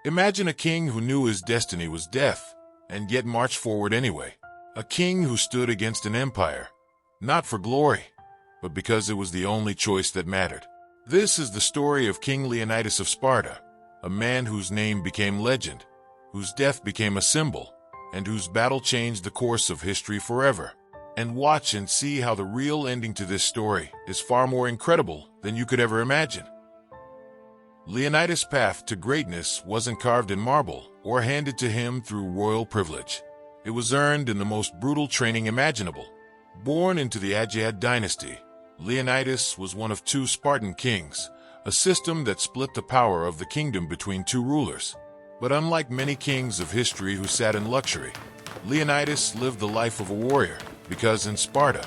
Imagine a king who knew his destiny was death, and yet marched forward anyway. A king who stood against an empire, not for glory, but because it was the only choice that mattered. This is the story of King Leonidas of Sparta, a man whose name became legend, whose death became a symbol, and whose battle changed the course of history forever. And watch and see how the real ending to this story is far more incredible than you could ever imagine. Leonidas' path to greatness wasn't carved in marble or handed to him through royal privilege. It was earned in the most brutal training imaginable. Born into the Achaemenid dynasty, Leonidas was one of two Spartan kings, a system that split the power of the kingdom between two rulers. But unlike many kings of history who sat in luxury, Leonidas lived the life of a warrior, because in Sparta,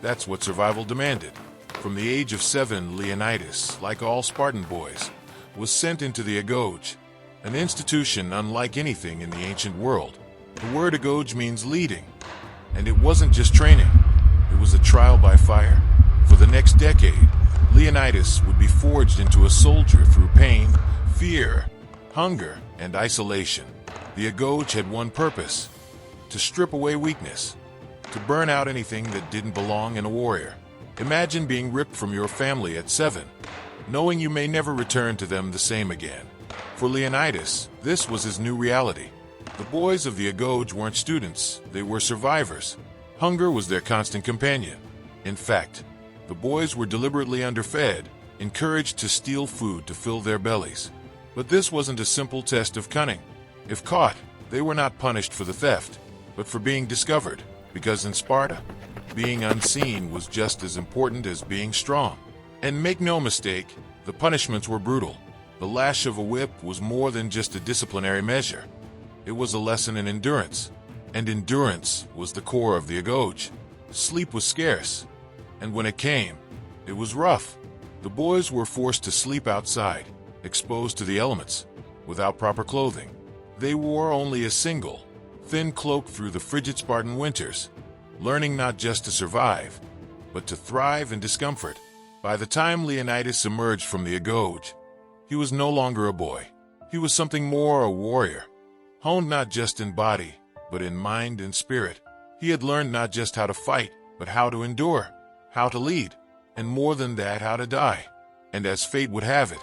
that's what survival demanded. From the age of 7, Leonidas, like all Spartan boys, was sent into the agoge, an institution unlike anything in the ancient world. The word agoge means leading, and it wasn't just training, it was a trial by fire. For the next decade, Leonidas would be forged into a soldier through pain, fear, hunger, and isolation. The agoge had one purpose: to strip away weakness, to burn out anything that didn't belong in a warrior. Imagine being ripped from your family at 7, knowing you may never return to them the same again. For Leonidas, this was his new reality. The boys of the agoge weren't students, they were survivors. Hunger was their constant companion. In fact, the boys were deliberately underfed, encouraged to steal food to fill their bellies. But this wasn't a simple test of cunning. If caught, they were not punished for the theft, but for being discovered. Because in Sparta, being unseen was just as important as being strong. And make no mistake, the punishments were brutal. The lash of a whip was more than just a disciplinary measure. It was a lesson in endurance. And endurance was the core of the agoge. Sleep was scarce, and when it came, it was rough. The boys were forced to sleep outside, exposed to the elements, without proper clothing. They wore only a single, thin cloak through the frigid Spartan winters, learning not just to survive, but to thrive in discomfort. By the time Leonidas emerged from the agoge, he was no longer a boy. He was something more, a warrior, honed not just in body, but in mind and spirit. He had learned not just how to fight, but how to endure, how to lead, and more than that, how to die. And as fate would have it,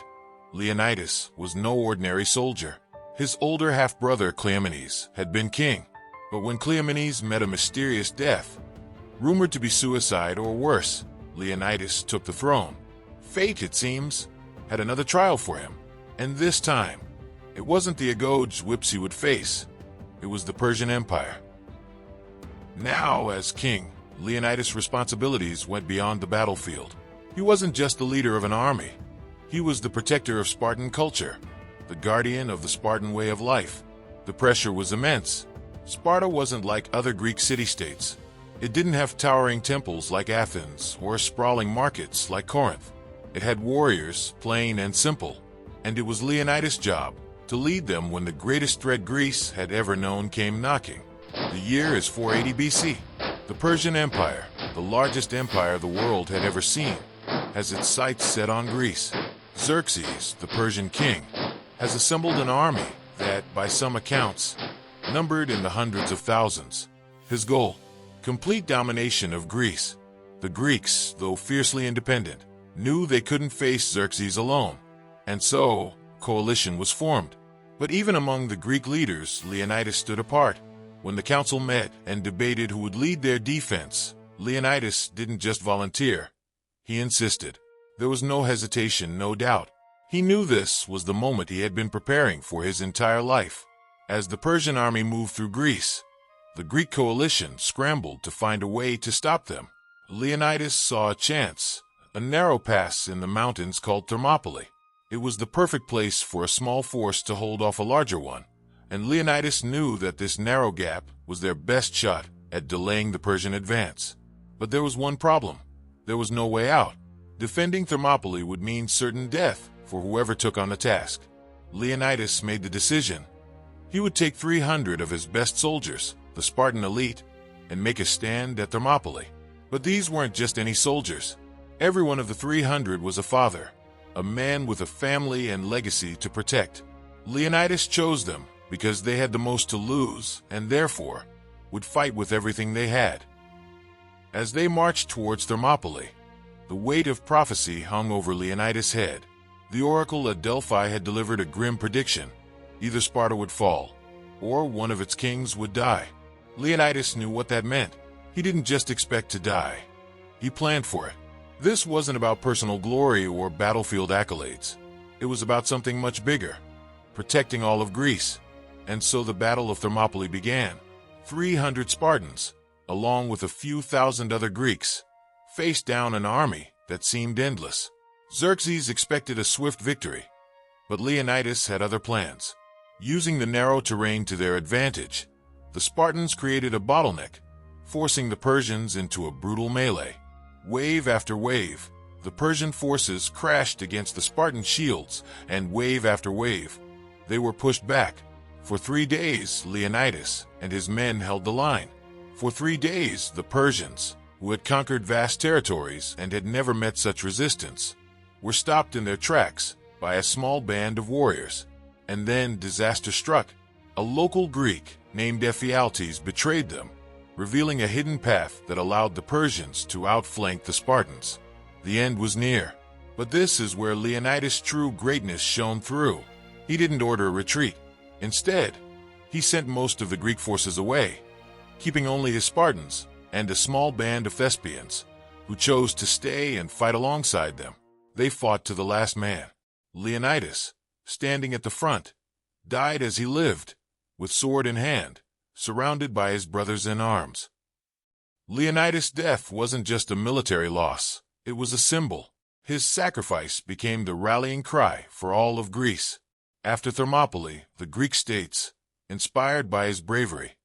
Leonidas was no ordinary soldier. His older half-brother Cleomenes had been king, but when Cleomenes met a mysterious death, rumored to be suicide or worse, Leonidas took the throne. Fate, it seems, had another trial for him, and this time, it wasn't the agoge whips he would face, it was the Persian Empire. Now, as king, Leonidas' responsibilities went beyond the battlefield. He wasn't just the leader of an army, he was the protector of Spartan culture, the guardian of the Spartan way of life. The pressure was immense. Sparta wasn't like other Greek city-states. It didn't have towering temples like Athens or sprawling markets like Corinth. It had warriors, plain and simple, and it was Leonidas' job to lead them when the greatest threat Greece had ever known came knocking. The year is 480 BC. The Persian Empire, the largest empire the world had ever seen, has its sights set on Greece. Xerxes, the Persian king, has assembled an army that, by some accounts, numbered in the hundreds of thousands. His goal: complete domination of Greece. The Greeks, though fiercely independent, knew they couldn't face Xerxes alone, and so a coalition was formed. But even among the Greek leaders, Leonidas stood apart. When the council met and debated who would lead their defense, Leonidas didn't just volunteer. He insisted. There was no hesitation, no doubt. He knew this was the moment he had been preparing for his entire life. As the Persian army moved through Greece, the Greek coalition scrambled to find a way to stop them. Leonidas saw a chance, a narrow pass in the mountains called Thermopylae. It was the perfect place for a small force to hold off a larger one, and Leonidas knew that this narrow gap was their best shot at delaying the Persian advance. But there was one problem. There was no way out. Defending Thermopylae would mean certain death for whoever took on the task. Leonidas made the decision. He would take 300 of his best soldiers, the Spartan elite, and make a stand at Thermopylae. But these weren't just any soldiers. Every one of the 300 was a father, a man with a family and legacy to protect. Leonidas chose them because they had the most to lose and therefore would fight with everything they had. As they marched towards Thermopylae, the weight of prophecy hung over Leonidas' head. The oracle at Delphi had delivered a grim prediction. Either Sparta would fall, or one of its kings would die. Leonidas knew what that meant. He didn't just expect to die. He planned for it. This wasn't about personal glory or battlefield accolades. It was about something much bigger, protecting all of Greece. And so the Battle of Thermopylae began. 300 Spartans, along with a few thousand other Greeks, faced down an army that seemed endless. Xerxes expected a swift victory, but Leonidas had other plans. Using the narrow terrain to their advantage, the Spartans created a bottleneck, forcing the Persians into a brutal melee. Wave after wave, the Persian forces crashed against the Spartan shields, and wave after wave, they were pushed back. For 3 days, Leonidas and his men held the line. For 3 days, the Persians, who had conquered vast territories and had never met such resistance, were stopped in their tracks by a small band of warriors. And then disaster struck. A local Greek named Ephialtes betrayed them, revealing a hidden path that allowed the Persians to outflank the Spartans. The end was near. But this is where Leonidas' true greatness shone through. He didn't order a retreat. Instead, he sent most of the Greek forces away, keeping only his Spartans and a small band of Thespians, who chose to stay and fight alongside them. They fought to the last man. Leonidas, standing at the front, died as he lived, with sword in hand, surrounded by his brothers in arms. Leonidas' death wasn't just a military loss, it was a symbol. His sacrifice became the rallying cry for all of Greece. After Thermopylae, the Greek states, inspired by his bravery,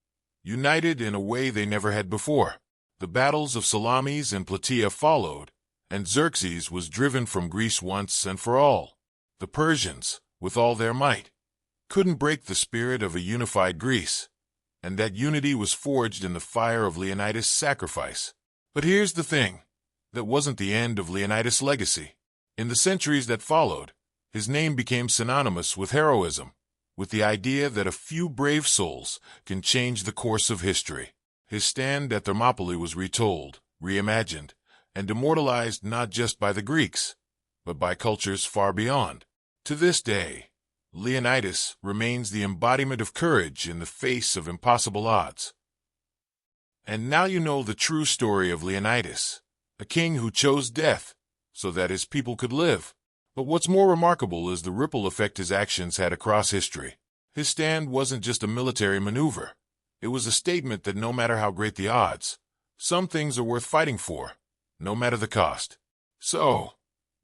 united in a way they never had before. The battles of Salamis and Plataea followed, and Xerxes was driven from Greece once and for all. The Persians, with all their might, couldn't break the spirit of a unified Greece, and that unity was forged in the fire of Leonidas' sacrifice. But here's the thing, that wasn't the end of Leonidas' legacy. In the centuries that followed, his name became synonymous with heroism, with the idea that a few brave souls can change the course of history. His stand at Thermopylae was retold, reimagined, and immortalized not just by the Greeks, but by cultures far beyond. To this day, Leonidas remains the embodiment of courage in the face of impossible odds. And now you know the true story of Leonidas, a king who chose death so that his people could live. But what's more remarkable is the ripple effect his actions had across history. His stand wasn't just a military maneuver. It was a statement that no matter how great the odds, some things are worth fighting for, no matter the cost. So,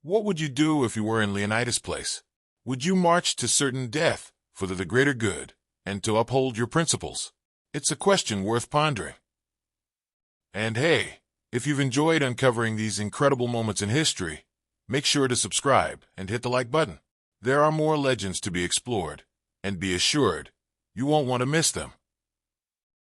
what would you do if you were in Leonidas' place? Would you march to certain death for the greater good and to uphold your principles? It's a question worth pondering. And hey, if you've enjoyed uncovering these incredible moments in history, make sure to subscribe and hit the like button. There are more legends to be explored, and be assured, you won't want to miss them.